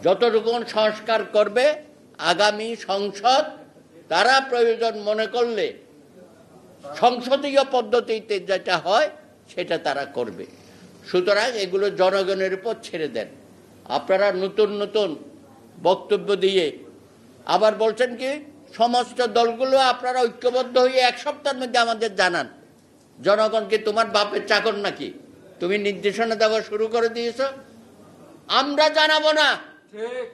যতটুকু সংস্কার করবে আগামী সংসদ তারা প্রয়োজন মনে করলে সংসদীয় পদ্ধতিতে যেটা হয় সেটা তারা করবে। সুতরাং এগুলো জনগণের উপর ছেড়ে দেন। আপনারা নতুন নতুন বক্তব্য দিয়ে আবার বলছেন কি সমস্ত দলগুলো আপনারা ঐক্যবদ্ধ হয়ে এক সপ্তাহের মধ্যে আমাদের জানান। জনগণকে তোমার বাপের চাকর নাকি? তুমি নির্দেশনা দেওয়া শুরু করে দিয়েছ। আমরা জানাবো না।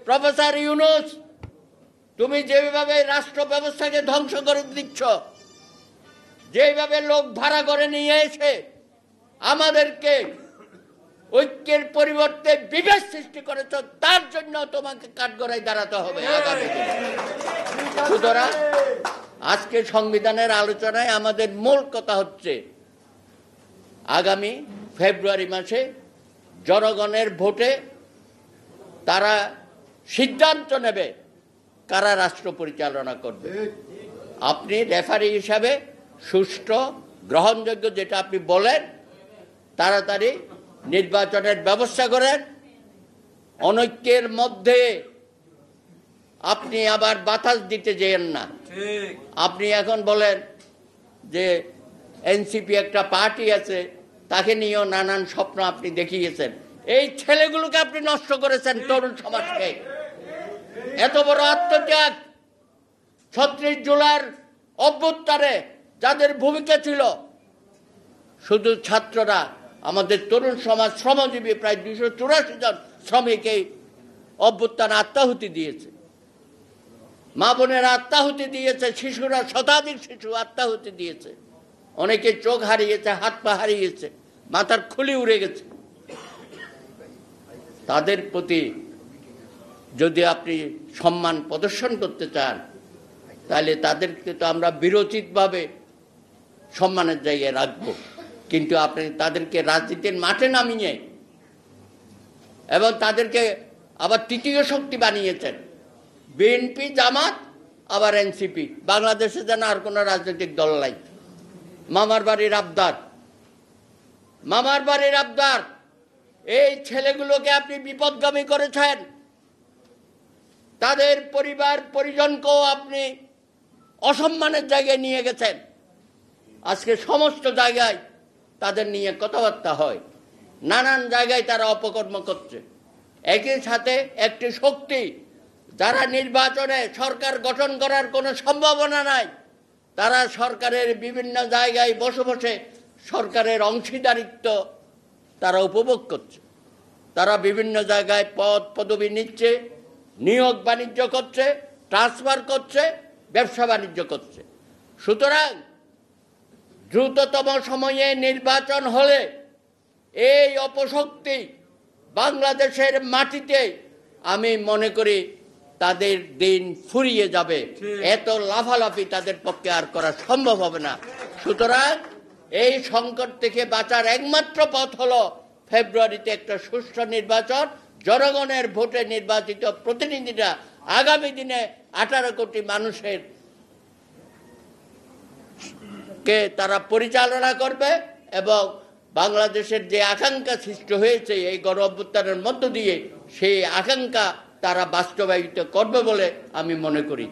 প্রফেসর ইউনূস, তুমি যেভাবে রাষ্ট্র ব্যবস্থাকে ধ্বংস করে দিচ্ছ, যেভাবে লোক ভাড়া করে নিয়ে এসে আমাদেরকে ঐক্যের পরিবর্তে বিভেদ সৃষ্টি করেছ, তার জন্য তোমাকে কাঠগড়ায় দাঁড়াতে হবে আগামী দিনে। সুতরাং আজকে সংবিধানের আলোচনায় আমাদের মূল কথা হচ্ছে আগামী ফেব্রুয়ারি মাসে জনগণের ভোটে তারা সিদ্ধান্ত নেবে কারা রাষ্ট্র পরিচালনা করবে। আপনি রেফারি হিসাবে সুষ্ঠু গ্রহণযোগ্য যেটা আপনি বলেন, তাড়াতাড়ি নির্বাচনের ব্যবস্থা করেন। অনৈক্যের মধ্যে আপনি আবার বাতাস দিতে যেন না। আপনি এখন বলেন যে এনসিপি একটা পার্টি আছে, তাকে নিয়েও নানান স্বপ্ন আপনি দেখিয়েছেন। এই ছেলেগুলোকে আপনি নষ্ট করেছেন, তরুণ সমাজকে। এত বড় আত্মত্যাগ ৩৬ জুলাইয়ের অভ্যুত্থানে যাদের ভূমিকা ছিল, শুধু ছাত্ররা, আমাদের তরুণ সমাজ, শ্রমজীবী প্রায় ২৮৪ জন শ্রমিক এই অভ্যুত্থানে আত্মাহুতি দিয়েছে। মা বোনেরা আত্মাহুতি দিয়েছে, শিশুরা, শতাধিক শিশু আত্মাহুতি দিয়েছে। অনেকে চোখ হারিয়েছে, হাত পা হারিয়েছে, মাথার খুলি উড়ে গেছে। তাদের প্রতি যদি আপনি সম্মান প্রদর্শন করতে চান, তাহলে তাদেরকে তো আমরা বিরোচিতভাবে সম্মানের জায়গায় রাখবো। কিন্তু আপনি তাদেরকে রাজনীতির মাঠে নামিয়ে এবং তাদেরকে আবার তৃতীয় শক্তি বানিয়েছেন। বিএনপি, জামাত, আবার এনসিপি। বাংলাদেশে যেন আর কোনো রাজনৈতিক দল নাই। মামার বাড়ির আবদার, মামার বাড়ির আবদার। এই ছেলেগুলোকে আপনি বিপদগামী করেছেন। তাদের পরিবার পরিজনকেও আপনি অসম্মানের জায়গায় নিয়ে গেছেন। আজকে সমস্ত জায়গায় তাদের নিয়ে কথাবার্তা হয়, নানান জায়গায় তারা অপকর্ম করছে। একই সাথে একটি শক্তি যারা নির্বাচনে সরকার গঠন করার কোনো সম্ভাবনা নাই, তারা সরকারের বিভিন্ন জায়গায় বসে বসে সরকারের অংশীদারিত্ব তারা উপভোগ করছে। তারা বিভিন্ন জায়গায় পদ পদবি নিচ্ছে, নিয়োগ বাণিজ্য করছে, ট্রান্সফার করছে, ব্যবসা বাণিজ্য করছে। সুতরাং দ্রুততম সময়ে নির্বাচন হলে এই অপশক্তি বাংলাদেশের মাটিতে, আমি মনে করি তাদের দিন ফুরিয়ে যাবে। এত লাফালাফি তাদের পক্ষে আর করা সম্ভব হবে না। সুতরাং এই সংকট থেকে বাঁচার একমাত্র পথ হলো ফেব্রুয়ারিতে একটা সুষ্ঠু নির্বাচন। জনগণের ভোটে নির্বাচিত প্রতিনিধিরা আগামী দিনে 18 কোটি মানুষের কে তারা পরিচালনা করবে এবং বাংলাদেশের যে আকাঙ্ক্ষা সৃষ্টি হয়েছে এই গণ অভ্যুত্থানের মধ্য দিয়ে, সেই আকাঙ্ক্ষা তারা বাস্তবায়িত করবে বলে আমি মনে করি।